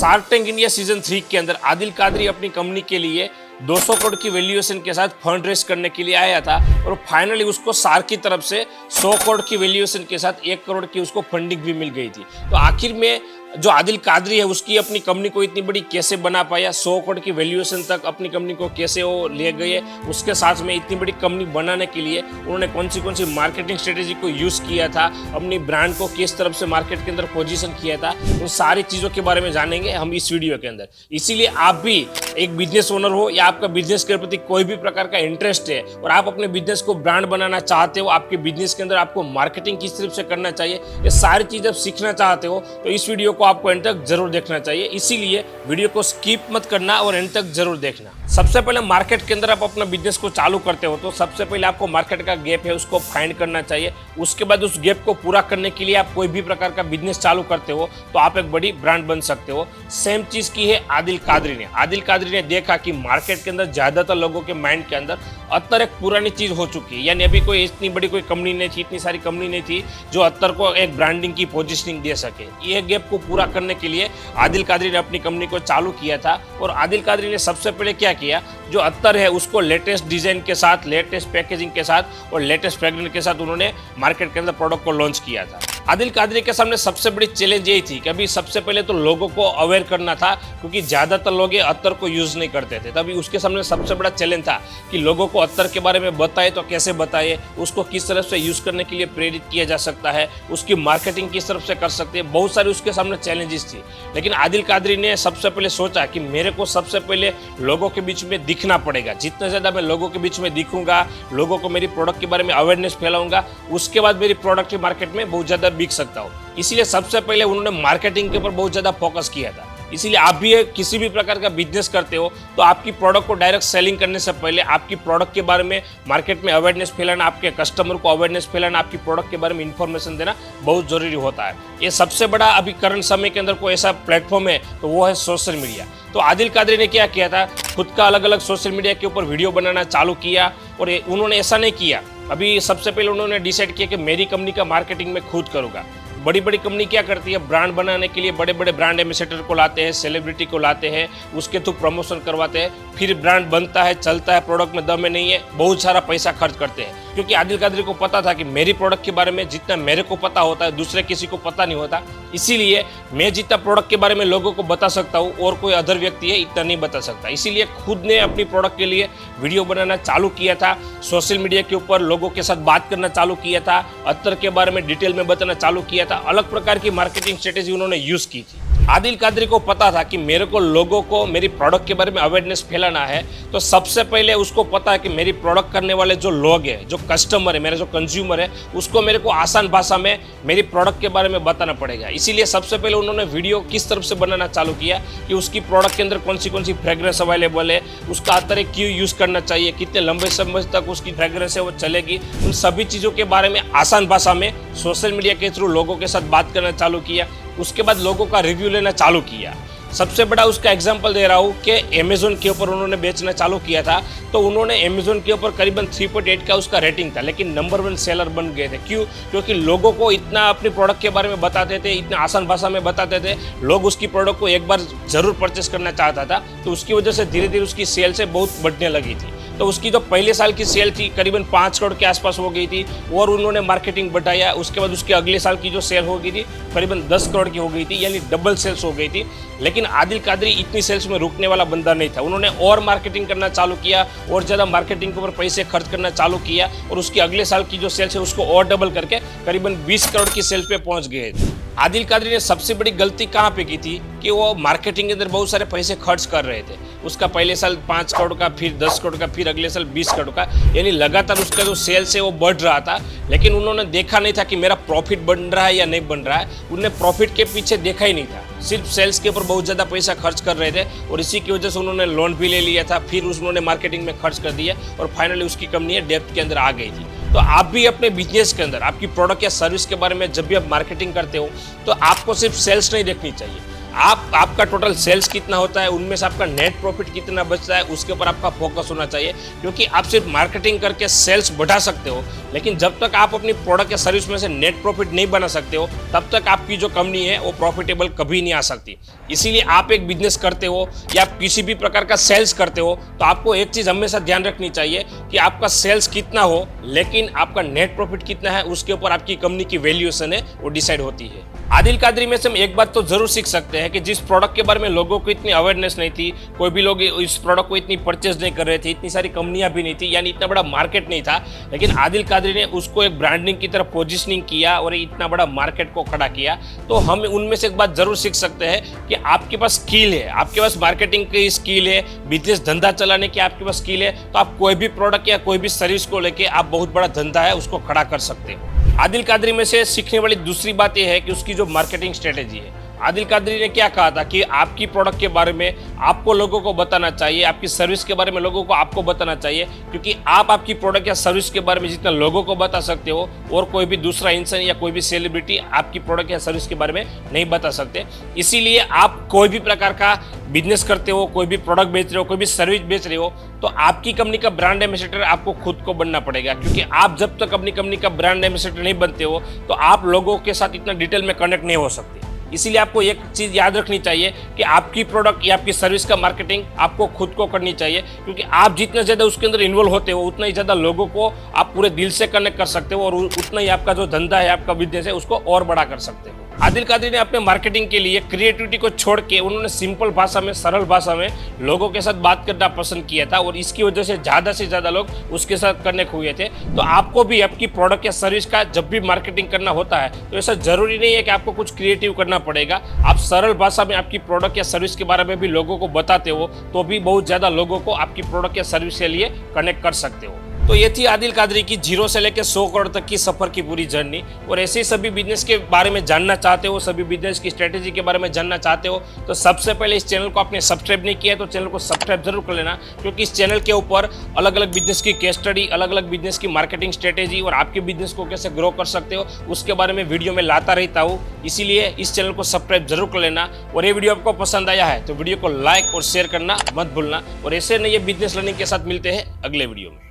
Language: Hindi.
शार्क टैंक इंडिया सीजन 3 के अंदर आदिल कादरी अपनी कंपनी के लिए 200 करोड़ की वैल्यूएशन के साथ फंड रेस करने के लिए आया था और फाइनली उसको शार्क की तरफ से 100 करोड़ की वैल्यूएशन के साथ 1 करोड़ की उसको फंडिंग भी मिल गई थी। तो आखिर में जो आदिल कादरी है उसकी अपनी कंपनी को इतनी बड़ी कैसे बना पाया, 100 करोड़ की वैल्यूएशन तक अपनी कंपनी को कैसे वो ले गए, उसके साथ में इतनी बड़ी कंपनी बनाने के लिए उन्होंने कौन सी मार्केटिंग स्ट्रेटेजी को यूज किया था, अपनी ब्रांड को किस तरफ से मार्केट के अंदर पोजीशन किया था, उन सारी चीजों के बारे में जानेंगे हम इस वीडियो के अंदर। इसीलिए आप भी एक बिजनेस ओनर हो या आपका बिजनेस के प्रति कोई भी प्रकार का इंटरेस्ट है और आप अपने बिजनेस को ब्रांड बनाना चाहते हो, आपके बिजनेस के अंदर आपको मार्केटिंग किस तरफ से करना चाहिए, ये सारी चीज आप सीखना चाहते हो तो इस वीडियो को आपको एंड तक जरूर देखना चाहिए। इसीलिए वीडियो को स्किप मत करना और एंड तक जरूर देखना। सबसे पहले मार्केट के अंदर आप अपना बिजनेस को चालू करते हो तो सबसे पहले आपको मार्केट का गैप है उसको फाइंड करना चाहिए। उसके बाद उस गैप को पूरा करने के लिए आप कोई भी प्रकार का बिजनेस चालू करते हो तो आप एक बड़ी ब्रांड बन सकते हो। सेम चीज की है आदिल कादरी ने। आदिल कादरी ने देखा कि मार्केट के अंदर ज्यादातर लोगों के माइंड के अंदर अत्तर एक पुरानी चीज हो चुकी है, यानी अभी कोई इतनी बड़ी कोई कंपनी नहीं थी, इतनी सारी कंपनी नहीं थी जो अत्तर को एक ब्रांडिंग की पोजीशनिंग दे सके। ये गैप को पूरा करने के लिए आदिल कादरी ने अपनी कंपनी को चालू किया था और आदिल कादरी ने सबसे पहले क्या किया, जो अत्तर है उसको लेटेस्ट डिजाइन के साथ, लेटेस्ट पैकेजिंग के साथ और लेटेस्ट फ्रेग्रेंस के साथ उन्होंने मार्केट के अंदर प्रोडक्ट को लॉन्च किया था। आदिल कादरी के सामने सबसे बड़ी चैलेंज यही थी कि अभी सबसे पहले तो लोगों को अवेयर करना था, क्योंकि ज्यादातर लोग अत्तर को यूज नहीं करते थे। तभी उसके सामने सबसे बड़ा चैलेंज था कि लोगों को अत्तर के बारे में बताए तो कैसे बताए, उसको किस तरह से यूज करने के लिए प्रेरित किया जा सकता है, उसकी मार्केटिंग किस तरफ से कर सकते हैं। बहुत सारी उसके सामने चैलेंजेस थी, लेकिन आदिल कादरी ने सबसे पहले सोचा कि मेरे को सबसे पहले लोगों के बीच में दिखना पड़ेगा। जितना ज्यादा मैं लोगों के बीच में दिखूंगा, लोगों को मेरी प्रोडक्ट के बारे में अवेयरनेस फैलाऊंगा, उसके बाद मेरी प्रोडक्ट की मार्केट में बहुत ज्यादा बिक सकता हूँ। इसीलिए सबसे पहले उन्होंने मार्केटिंग के ऊपर बहुत ज्यादा फोकस किया था। इसीलिए आप भी किसी भी प्रकार का बिजनेस करते हो तो आपकी प्रोडक्ट को डायरेक्ट सेलिंग करने से पहले आपकी प्रोडक्ट के बारे में मार्केट में अवेयरनेस फैलाना, आपके कस्टमर को अवेयरनेस फैलाना, आपकी प्रोडक्ट के बारे में इंफॉर्मेशन देना बहुत जरूरी होता है। ये सबसे बड़ा अभी करंट समय के अंदर कोई ऐसा प्लेटफॉर्म है तो वो है सोशल मीडिया। तो आदिल कादरी ने क्या किया था, खुद का अलग अलग सोशल मीडिया के ऊपर वीडियो बनाना चालू किया। और उन्होंने ऐसा नहीं किया, अभी सबसे पहले उन्होंने डिसाइड किया कि मेरी कंपनी का मार्केटिंग मैं खुद करूंगा। बड़ी बड़ी कंपनी क्या करती है, ब्रांड बनाने के लिए बड़े बड़े ब्रांड एम्बेसडर को लाते हैं, सेलिब्रिटी को लाते हैं, उसके थ्रू प्रमोशन करवाते हैं, फिर ब्रांड बनता है, चलता है, प्रोडक्ट में दम नहीं है, बहुत सारा पैसा खर्च करते हैं। क्योंकि आदिल कादरी को पता था कि मेरी प्रोडक्ट के बारे में जितना मेरे को पता होता है दूसरे किसी को पता नहीं होता। इसीलिए मैं जितना प्रोडक्ट के बारे में लोगों को बता सकता हूँ और कोई अदर व्यक्ति है इतना नहीं बता सकता। इसीलिए खुद ने अपनी प्रोडक्ट के लिए वीडियो बनाना चालू किया था, सोशल मीडिया के ऊपर लोगों के साथ बात करना चालू किया था, अत्तर के बारे में डिटेल में बताना चालू किया था। अलग प्रकार की मार्केटिंग स्ट्रेटेजी उन्होंने यूज की थी। आदिल कादरी को पता था कि मेरे को लोगों को मेरी प्रोडक्ट के बारे में अवेयरनेस फैलाना है, तो सबसे पहले उसको पता है कि मेरी प्रोडक्ट करने वाले जो लोग हैं, जो कस्टमर है, मेरा जो कंज्यूमर है, उसको मेरे को आसान भाषा में मेरी प्रोडक्ट के बारे में बताना पड़ेगा। इसीलिए सबसे पहले उन्होंने वीडियो किस तरफ से बनाना चालू किया कि उसकी प्रोडक्ट के अंदर कौन सी फ्रेग्रेंस अवेलेबल है, उसका अत्तर क्यों यूज करना चाहिए, कितने लंबे समय तक उसकी फ्रेग्रेंस है वो चलेगी, उन सभी चीज़ों के बारे में आसान भाषा में सोशल मीडिया के थ्रू लोगों के साथ बात करना चालू किया। उसके बाद लोगों का रिव्यू लेना चालू किया। सबसे बड़ा उसका एग्जांपल दे रहा हूँ कि अमेज़न के ऊपर उन्होंने बेचना चालू किया था, तो उन्होंने अमेज़न के ऊपर करीबन 3.8 का उसका रेटिंग था, लेकिन नंबर 1 सेलर बन गए थे। क्यों? क्योंकि लोगों को इतना अपनी प्रोडक्ट के बारे में बताते थे, इतना आसान भाषा में बताते थे, लोग उसकी प्रोडक्ट को एक बार जरूर परचेस करना चाहता था। तो उसकी वजह से धीरे धीरे उसकी सेल से बहुत बढ़ने लगी थी। तो उसकी जो पहले साल की सेल थी करीबन 5 करोड़ के आसपास हो गई थी और उन्होंने मार्केटिंग बढ़ाया। उसके बाद उसके अगले साल की जो सेल हो गई थी करीबन 10 करोड़ की हो गई थी, यानी डबल सेल्स हो गई थी। लेकिन आदिल कादरी इतनी सेल्स में रुकने वाला बंदा नहीं था। उन्होंने और मार्केटिंग करना चालू किया और ज़्यादा मार्केटिंग के ऊपर पैसे खर्च करना चालू किया और उसके अगले साल की जो सेल्स है उसको और डबल करके करीबन 20 करोड़ की सेल पे पहुंच गए। आदिल कादरी ने सबसे बड़ी गलती कहाँ पे की थी कि वो मार्केटिंग के अंदर बहुत सारे पैसे खर्च कर रहे थे। उसका पहले साल 5 करोड़ का, फिर 10 करोड़ का, फिर अगले साल 20 करोड़ का, यानी लगातार उसका जो सेल्स है वो बढ़ रहा था। लेकिन उन्होंने देखा नहीं था कि मेरा प्रॉफिट बन रहा है या नहीं बन रहा है। उन्होंने प्रॉफिट के पीछे देखा ही नहीं था, सिर्फ सेल्स के ऊपर बहुत ज़्यादा पैसा खर्च कर रहे थे और इसी की वजह से उन्होंने लोन भी ले लिया था, फिर उन्होंने मार्केटिंग में खर्च कर दिया और फाइनली उसकी कंपनी डेब्ट के अंदर आ गई थी। तो आप भी अपने बिजनेस के अंदर आपकी प्रोडक्ट या सर्विस के बारे में जब भी आप मार्केटिंग करते हो तो आपको सिर्फ सेल्स नहीं देखनी चाहिए, आपका टोटल सेल्स कितना होता है, उनमें से आपका नेट प्रॉफिट कितना बचता है, उसके ऊपर आपका फोकस होना चाहिए। क्योंकि आप सिर्फ मार्केटिंग करके सेल्स बढ़ा सकते हो, लेकिन जब तक आप अपनी प्रोडक्ट या सर्विस में से नेट प्रॉफिट नहीं बना सकते हो, तब तक आपकी जो कंपनी है वो प्रॉफिटेबल कभी नहीं आ सकती। इसीलिए आप एक बिजनेस करते हो या आप किसी भी प्रकार का सेल्स करते हो, तो आपको एक चीज हमेशा ध्यान रखनी चाहिए कि आपका सेल्स कितना हो, लेकिन आपका नेट प्रॉफिट कितना है, उसके ऊपर आपकी कंपनी की वैल्यूएशन है वो डिसाइड होती है। आदिल कादरी में से हम एक बात तो जरूर सीख सकते हैं कि जिस प्रोडक्ट के बारे में लोगों को इतनी अवेयरनेस नहीं थी, कोई भी लोग इस प्रोडक्ट को इतनी परचेज नहीं कर रहे थे, इतनी सारी कंपनियां भी नहीं थी, यानी इतना बड़ा मार्केट नहीं था, लेकिन आदिल कादरी ने उसको एक ब्रांडिंग की तरफ पोजिशनिंग किया और इतना बड़ा मार्केट को खड़ा किया। तो हम उनमें से एक बात जरूर सीख सकते हैं कि आपके पास स्किल है, आपके पास मार्केटिंग की स्किल है, बिजनेस धंधा चलाने की आपके पास स्किल है, तो आप कोई भी प्रोडक्ट या कोई भी सर्विस को लेके आप बहुत बड़ा धंधा है उसको खड़ा कर सकते हो। आदिल कादरी में से सीखने वाली दूसरी बात यह है कि उसकी जो मार्केटिंग स्ट्रेटेजी है। आदिल कादरी ने क्या कहा था कि आपकी प्रोडक्ट के बारे में आपको लोगों को बताना चाहिए, आपकी सर्विस के बारे में लोगों को आपको बताना चाहिए, क्योंकि आप आपकी प्रोडक्ट या सर्विस के बारे में जितना लोगों को बता सकते हो और कोई भी दूसरा इंसान या कोई भी सेलिब्रिटी आपकी प्रोडक्ट या सर्विस के बारे में नहीं बता सकते। इसीलिए आप कोई भी प्रकार का बिजनेस करते हो, कोई भी प्रोडक्ट बेच रहे हो, कोई भी सर्विस बेच रहे हो, तो आपकी कंपनी का ब्रांड एम्बेसडर आपको खुद को बनना पड़ेगा। क्योंकि आप जब तक अपनी कंपनी का ब्रांड एम्बेसडर नहीं बनते हो, तो आप लोगों के साथ इतना डिटेल में कनेक्ट नहीं हो सकते। इसीलिए आपको एक चीज याद रखनी चाहिए कि आपकी प्रोडक्ट या आपकी सर्विस का मार्केटिंग आपको खुद को करनी चाहिए, क्योंकि आप जितने ज्यादा उसके अंदर इन्वॉल्व होते हो, उतना ही ज्यादा लोगों को आप पूरे दिल से कनेक्ट कर सकते हो और उतना ही आपका जो धंधा है, आपका बिजनेस है, उसको और बड़ा कर सकते हो। आदिल कादरी ने अपने मार्केटिंग के लिए क्रिएटिविटी को छोड़ के उन्होंने सिंपल भाषा में, सरल भाषा में लोगों के साथ बात करना पसंद किया था और इसकी वजह से ज्यादा लोग उसके साथ कनेक्ट हुए थे। तो आपको भी आपकी प्रोडक्ट या सर्विस का जब भी मार्केटिंग करना होता है, तो ऐसा जरूरी नहीं है कि आपको कुछ क्रिएटिव करना पड़ेगा। आप सरल भाषा में आपकी प्रोडक्ट या सर्विस के बारे में भी लोगों को बताते हो, तो भी बहुत ज्यादा लोगों को आपकी प्रोडक्ट या सर्विस के लिए कनेक्ट कर सकते हो। तो ये थी आदिल कादरी की 0 से लेकर 100 करोड़ तक की सफर की पूरी जर्नी। और ऐसे ही सभी बिजनेस के बारे में जानना चाहते हो, सभी बिजनेस की स्ट्रेटेजी के बारे में जानना चाहते हो, तो सबसे पहले इस चैनल को आपने सब्सक्राइब नहीं किया है तो चैनल को सब्सक्राइब जरूर कर लेना, क्योंकि इस चैनल के ऊपर अलग अलग बिजनेस की केस स्टडी, अलग अलग बिजनेस की मार्केटिंग स्ट्रेटेजी और आपके बिजनेस को कैसे ग्रो कर सकते हो उसके बारे में वीडियो में लाता रहता हूँ। इसीलिए इस चैनल को सब्सक्राइब जरूर कर लेना। और ये वीडियो आपको पसंद आया है तो वीडियो को लाइक और शेयर करना मत भूलना। और ऐसे नए बिजनेस लर्निंग के साथ मिलते हैं अगले वीडियो में।